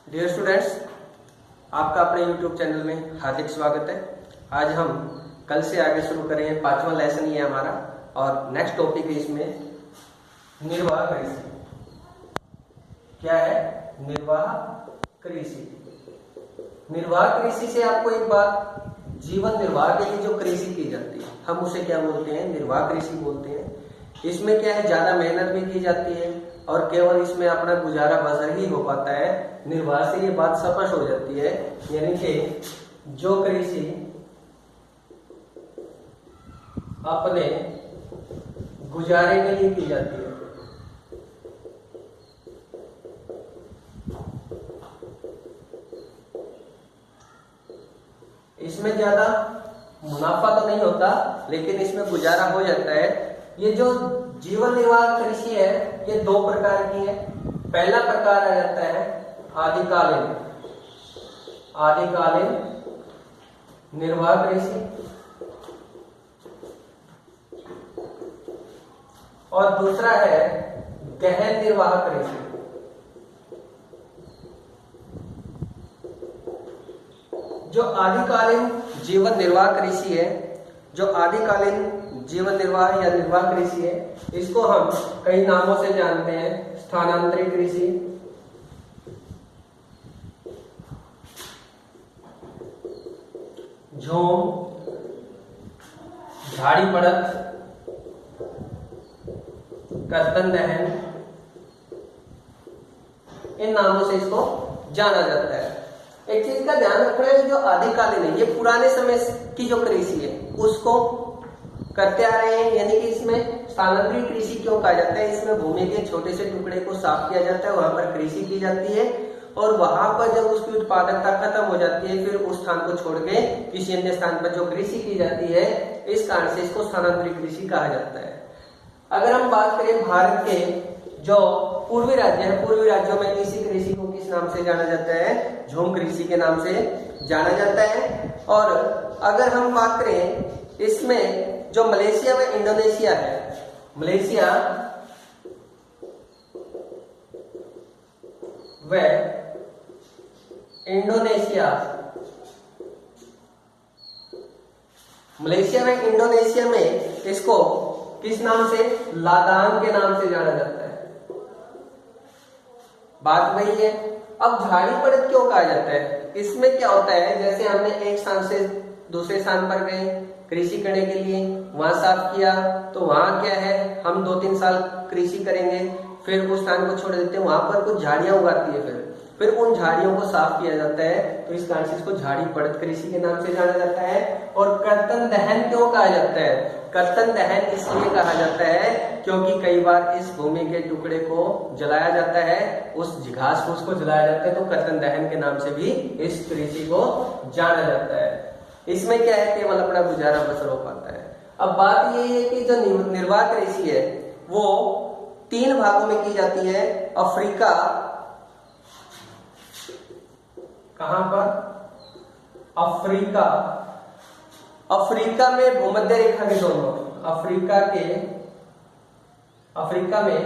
Dear students, आपका अपने YouTube channel में हार्दिक स्वागत है। आज हम कल से आगे शुरू करेंगे, 5वां लेसन ये हमारा और नेक्स्ट टॉपिक है इसमें निर्वाह कृषि। क्या है? निर्वाह कृषि। निर्वाह कृषि से आपको एक बात, जीवन निर्वाह के लिए जो कृषि की जाती है हम उसे क्या बोलते हैं? निर्वाह कृषि बोलते हैं। इसमें क्या है, ज्यादा मेहनत भी की जाती है और केवल इसमें अपना गुजारा बसर ही हो पाता है। निर्वाह से ये बात स्पष्ट हो जाती है, यानी कि जो कृषि अपने गुजारे के लिए की जाती है, इसमें ज्यादा मुनाफा तो नहीं होता लेकिन इसमें गुजारा हो जाता है। ये जो जीवन निर्वाह कृषि है ये दो प्रकार की है। पहला प्रकार आ जाता है आदिकालीन निर्वाह कृषि और दूसरा है गहन निर्वाह कृषि। जो आदिकालीन जीवन निर्वाह कृषि है, जो आदिकालीन जीवन निर्वाह या निर्वाह कृषि है, इसको हम कई नामों से जानते हैं। स्थानांतरित कृषि, झूम, झाड़ी बढ़त, कर्तन दहन, इन नामों से इसको जाना जाता है। एक चीज का ध्यान रखना है, जो आदिकालीन है ये पुराने समय की जो कृषि है उसको करते आ रहे हैं, यानी कि इसमें स्थानांतरित कृषि क्यों कहा जाता है? इसमें भूमि के छोटे से टुकड़े को साफ किया जाता है, वहां पर कृषि की जाती है और वहां पर जब उसकी उत्पादकता खत्म हो जाती है फिर उस स्थान को छोड़ के किसी अन्य स्थान पर जो कृषि की जाती है, इस कारण से इसको स्थानांतरित कृषि कहा जाता है। अगर हम बात करें भारत के जो पूर्वी राज्य है, पूर्वी राज्यों में इसी कृषि को किस नाम से जाना जाता है? झूम कृषि के नाम से जाना जाता है। और अगर हम बात करें इसमें जो मलेशिया व इंडोनेशिया है, मलेशिया व इंडोनेशिया, मलेशिया व इंडोनेशिया में इसको किस नाम से? लादान के नाम से जाना जाता है। बात वही है। अब झाड़ी बढ़त क्यों कहा जाता है? इसमें क्या होता है, जैसे हमने एक स्थान से दूसरे स्थान पर गए कृषि करने के लिए, वहां साफ किया तो वहां क्या है, हम 2-3 साल कृषि करेंगे, फिर उस स्थान को छोड़ देते हैं, वहां पर कुछ झाड़ियां उगाती है, फिर उन झाड़ियों को साफ किया जाता है, तो इस कारण से इसको झाड़ी बढ़त कृषि के नाम से जाना जाता है। और कर्तन दहन क्यों कहा जाता है? कर्तन दहन इसलिए कहा जाता है क्योंकि कई बार इस भूमि के टुकड़े को जलाया जाता है, उस घास फूस को जलाया जाता है, तो कर्तन दहन के नाम से भी इस कृषि को जाना जाता है। इसमें क्या है, केवल अपना गुजारा बसर हो पाता है। अब बात यही है कि जो निर्वाह कृषि है वो 3 भागों में की जाती है। अफ्रीका, कहां पर? अफ्रीका में भूमध्य रेखा के दोनों, अफ्रीका में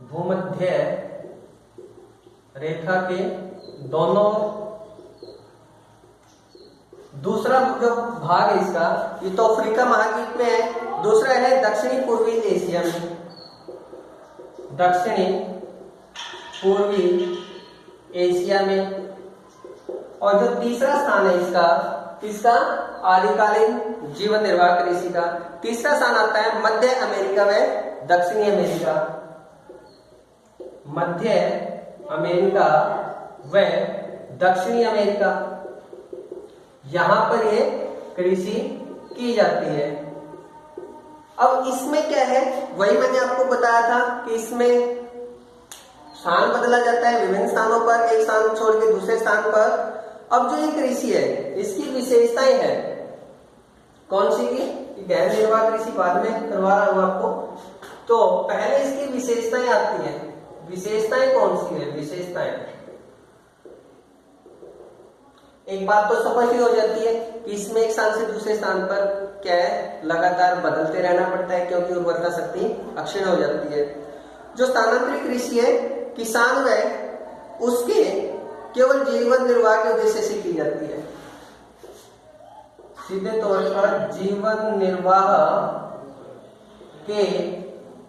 भूमध्य रेखा के दोनों। दूसरा जो भाग है इसका, ये तो अफ्रीका महाद्वीप में है। दूसरा है दक्षिणी पूर्वी एशिया में, दक्षिणी पूर्वी एशिया में। और जो तीसरा स्थान है इसका आदिकालीन जीवन निर्वाह कृषि का तीसरा स्थान आता है मध्य अमेरिका व दक्षिणी अमेरिका, मध्य अमेरिका व दक्षिणी अमेरिका, यहां पर ये कृषि की जाती है। अब इसमें क्या है, वही मैंने आपको बताया था कि इसमें स्थान बदला जाता है, विभिन्न स्थानों पर, एक स्थान छोड़ के दूसरे स्थान पर। अब जो ये कृषि है इसकी विशेषताएं हैं, कौन सी की? गहन निर्वाह कृषि बाद में करवा रहा हूं आपको, तो पहले इसकी विशेषताएं आती हैं। विशेषताएं कौन सी है? विशेषताएं, एक बात तो स्पष्ट ही हो जाती है कि इसमें एक स्थान से दूसरे स्थान पर क्या है, लगातार बदलते रहना पड़ता है क्योंकि उर्वरता शक्ति क्षीण हो जाती है। जो स्थानांतरित कृषि है किसान व उसके केवल जीवन निर्वाह के उद्देश्य से की जाती है। सीधे तौर पर जीवन निर्वाह के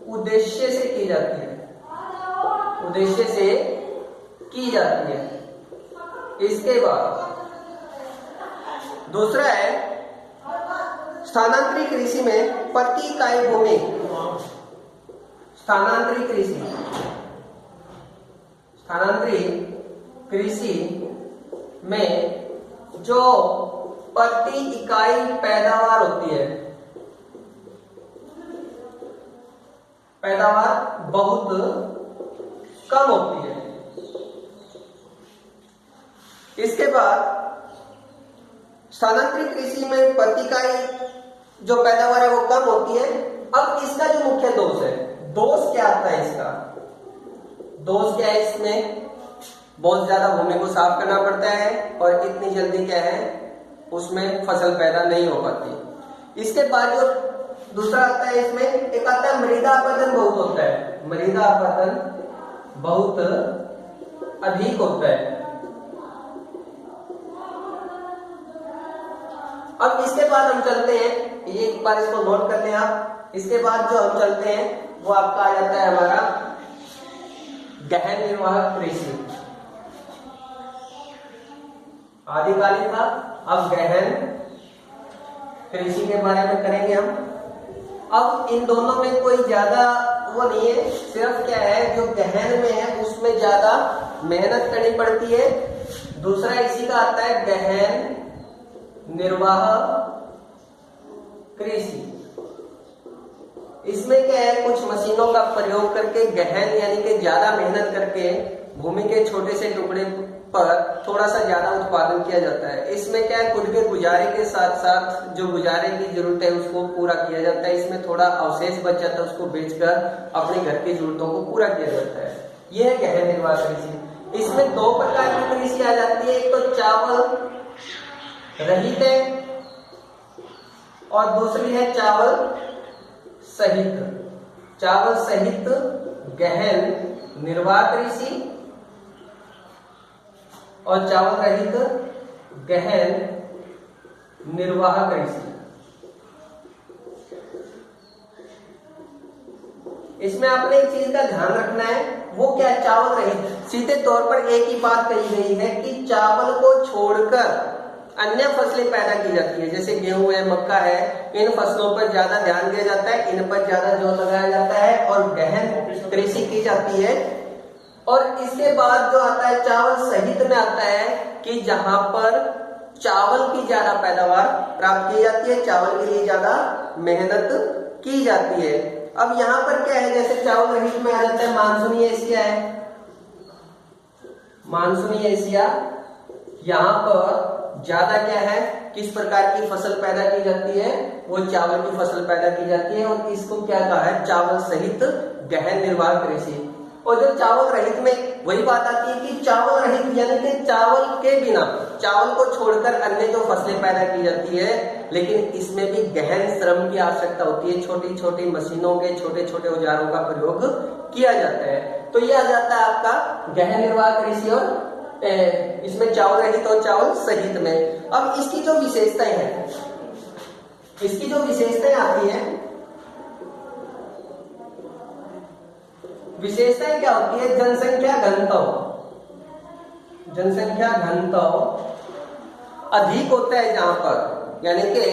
उद्देश्य से की जाती है, उद्देश्य से की जाती है। इसके बाद दूसरा है स्थानांतरित कृषि में प्रति इकाई भूमि, स्थानांतरित कृषि, स्थानांतरित कृषि में जो प्रति इकाई पैदावार होती है, पैदावार बहुत कम होती है। इसके बाद स्थानांतरित कृषि में प्रति इकाई जो पैदावार है वो कम होती है। अब इसका जो मुख्य दोष है, दोष क्या आता है इसका, दोष क्या है, इसमें बहुत ज्यादा भूमि को साफ करना पड़ता है और इतनी जल्दी क्या है उसमें फसल पैदा नहीं हो पाती। इसके बाद जो दूसरा आता है, इसमें एक आता है मृदा अपरदन बहुत होता है, मृदा अपरदन बहुत अधिक होता है। अब इसके बाद हम चलते हैं, एक बार इसको नोट कर लें आप। इसके बाद जो हम चलते हैं वो आपका आ जाता है हमारा गहन निर्वाह कृषि। आदिकालीन था, अब गहन कृषि के बारे में करेंगे हम। अब इन दोनों में कोई ज्यादा वो नहीं है, सिर्फ क्या है जो गहन में है उसमें ज्यादा मेहनत करनी पड़ती है। दूसरा इसी का आता है गहन निर्वाह कृषि। इसमें क्या है, कुछ मशीनों का प्रयोग करके गहन यानी कि ज्यादा मेहनत करके भूमि के छोटे से टुकड़े पर थोड़ा सा ज्यादा उत्पादन किया जाता है। इसमें क्या है, खुद के गुजारे के साथ साथ जो गुजारे की जरूरत है उसको पूरा किया जाता है। इसमें थोड़ा अवशेष बच जाता है, उसको बेचकर अपने घर की जरूरतों को पूरा किया जाता है। यह है गहन निर्वाह कृषि। इसमें दो प्रकार की कृषि आ जाती है, एक तो चावल रहित है और दूसरी है चावल सहित। चावल सहित गहन निर्वाह कृषि और चावल रहित गहन निर्वाह कृषि। इसमें आपने एक चीज का ध्यान रखना है, वो क्या, चावल रहित। सीधे तौर पर एक ही बात कही गई है कि चावल को छोड़कर अन्य फसलें पैदा की जाती है, जैसे गेहूं है, मक्का है, इन फसलों पर ज्यादा ध्यान दिया जाता है, इन पर ज्यादा जोर लगाया जाता है और गहन कृषि की जाती है। और इसके बाद जो आता है चावल सहित में आता है कि जहां पर चावल की ज्यादा पैदावार प्राप्त की जाती है, चावल के लिए ज्यादा मेहनत की जाती है। अब यहाँ पर क्या है, जैसे चावल रहित में आ जाता है मानसूनी एशिया है, मानसूनी एशिया। यहाँ पर ज्यादा क्या है, किस प्रकार की फसल पैदा की जाती है, वो चावल की फसल पैदा की जाती है और इसको क्या कहा है, चावल सहित गहन निर्वाह कृषि। और जो चावल रहित में वही बात आती है कि चावल रहित यानी कि चावल के बिना, चावल को छोड़कर अन्य जो फसलें पैदा की जाती है, लेकिन इसमें भी गहन श्रम की आवश्यकता होती है, छोटी छोटी मशीनों के छोटे छोटे औजारों का प्रयोग किया जाता है। तो ये आ जाता है आपका गहन निर्वाह कृषि और इसमें चावल रहित और चावल सहित में। अब इसकी जो विशेषताएं हैं, इसकी जो विशेषताएं आती है, विशेषताएं क्या होती है, जनसंख्या घनत्व, जनसंख्या घनत्व अधिक होता है जहां पर, यानी कि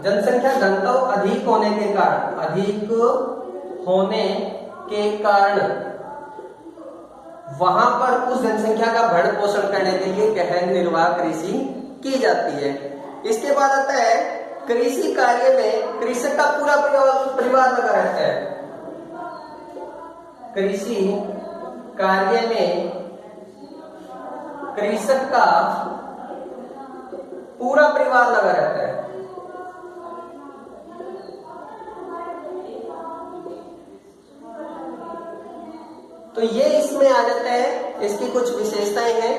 जनसंख्या घनत्व अधिक होने के कारण, अधिक होने के कारण वहां पर उस जनसंख्या का भरण पोषण करने के लिए गहन निर्वाह कृषि की जाती है। इसके बाद आता है कृषि कार्य में कृषक का पूरा परिवार लगा रहता है। कृषि कार्य में कृषक का पूरा परिवार लगा रहता है। तो ये इसमें आ जाता है, इसकी कुछ विशेषताएं हैं।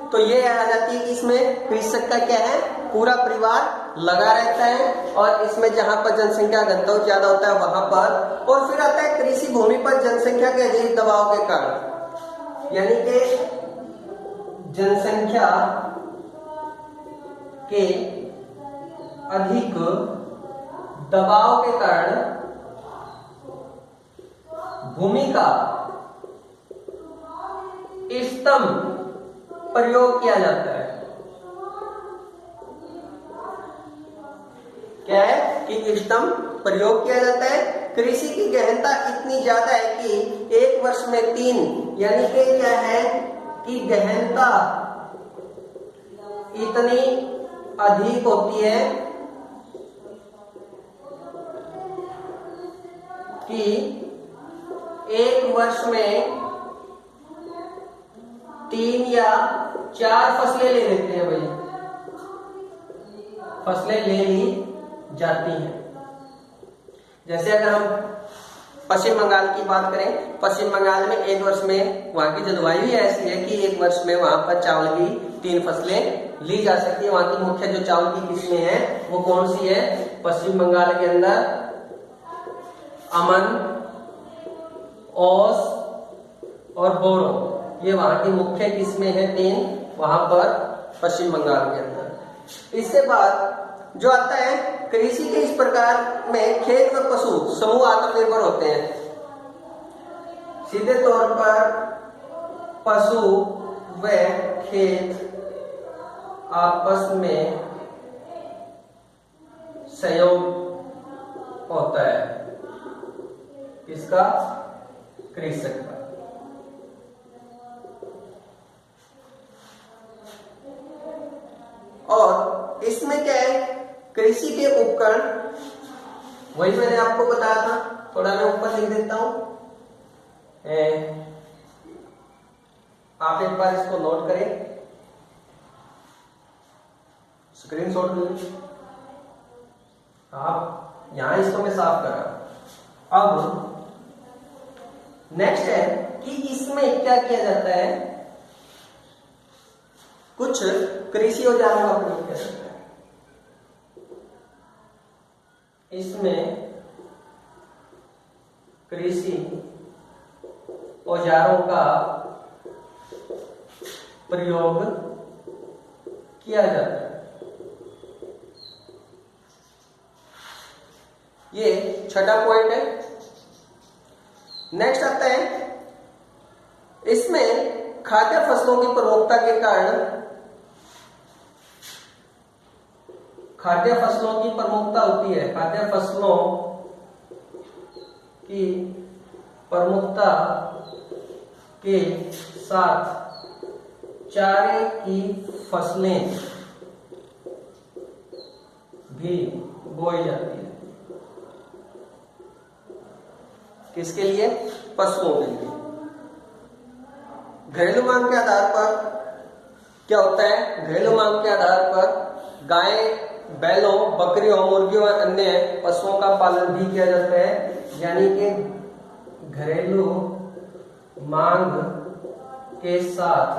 तो ये आ जाती है कि इसमें कृषक का क्या है, पूरा परिवार लगा रहता है और इसमें जहां पर जनसंख्या घनत्व ज्यादा होता है वहां पर। और फिर आता है कृषि भूमि पर जनसंख्या के अधिक दबाव के कारण, यानी कि जनसंख्या के अधिक दबाव के कारण भूमि का इष्टतम प्रयोग किया जाता है। क्या है कि इष्टतम प्रयोग किया जाता है। कृषि की गहनता इतनी ज्यादा है कि एक वर्ष में 3, यानी कि क्या है कि गहनता इतनी अधिक होती है कि एक वर्ष में 3 या 4 फसलें ले लेते हैं भाई, फसलें ले ली जाती हैं। जैसे अगर हम पश्चिम बंगाल की बात करें, पश्चिम बंगाल में एक वर्ष में वहां की जलवायु ही ऐसी है कि एक वर्ष में वहां पर चावल की 3 फसलें ली जा सकती है। वहां की मुख्य जो चावल की किस्में हैं वो कौन सी है? पश्चिम बंगाल के अंदर अमन, ओस और बोरो, ये वहां की मुख्य किस्में हैं 3 वहां पर पश्चिम बंगाल के अंदर। इसके बाद जो आता है कृषि के इस प्रकार में खेत व पशु समूह आत्मनिर्भर होते हैं। सीधे तौर पर पशु व खेत आपस में सहयोग होता है, इसका कृषक का। और इसमें क्या है, कृषि के उपकरण, वही मैंने आपको बताया था, थोड़ा मैं ऊपर लिख देता हूं, आप एक बार इसको नोट करें, स्क्रीनशॉट ले लीजिए आप। यहां इसको मैं साफ कर रहा हूं। अब नेक्स्ट है कि इसमें क्या किया जाता है, कुछ कृषि औजारों का प्रयोग किया जाता है। इसमें कृषि औजारों का प्रयोग किया जाता है। ये छठा पॉइंट है। नेक्स्ट आता है, इसमें खाद्य फसलों की प्रमुखता के कारण, खाद्य फसलों की प्रमुखता होती है, खाद्य फसलों की प्रमुखता के साथ चारे की फसलें भी बोई जाती है। किसके लिए? पशुओं के लिए। घरेलू मांग के आधार पर क्या होता है, घरेलू मांग के आधार पर गाय, बैलों, बकरियों, मुर्गियों और अन्य पशुओं का पालन भी किया जाता है। यानी कि घरेलू मांग के साथ,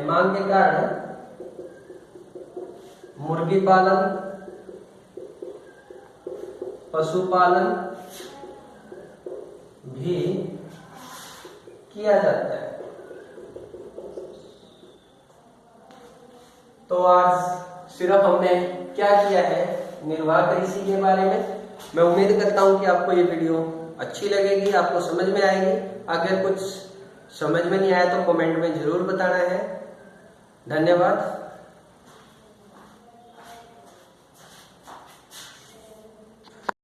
मांग के कारण मुर्गी पालन, पशुपालन भी किया जाता है। तो आज सिर्फ हमने क्या किया है, निर्वाह कृषि के बारे में। मैं उम्मीद करता हूं कि आपको ये वीडियो अच्छी लगेगी, आपको समझ में आएगी। अगर कुछ समझ में नहीं आया तो कमेंट में जरूर बताना है। धन्यवाद।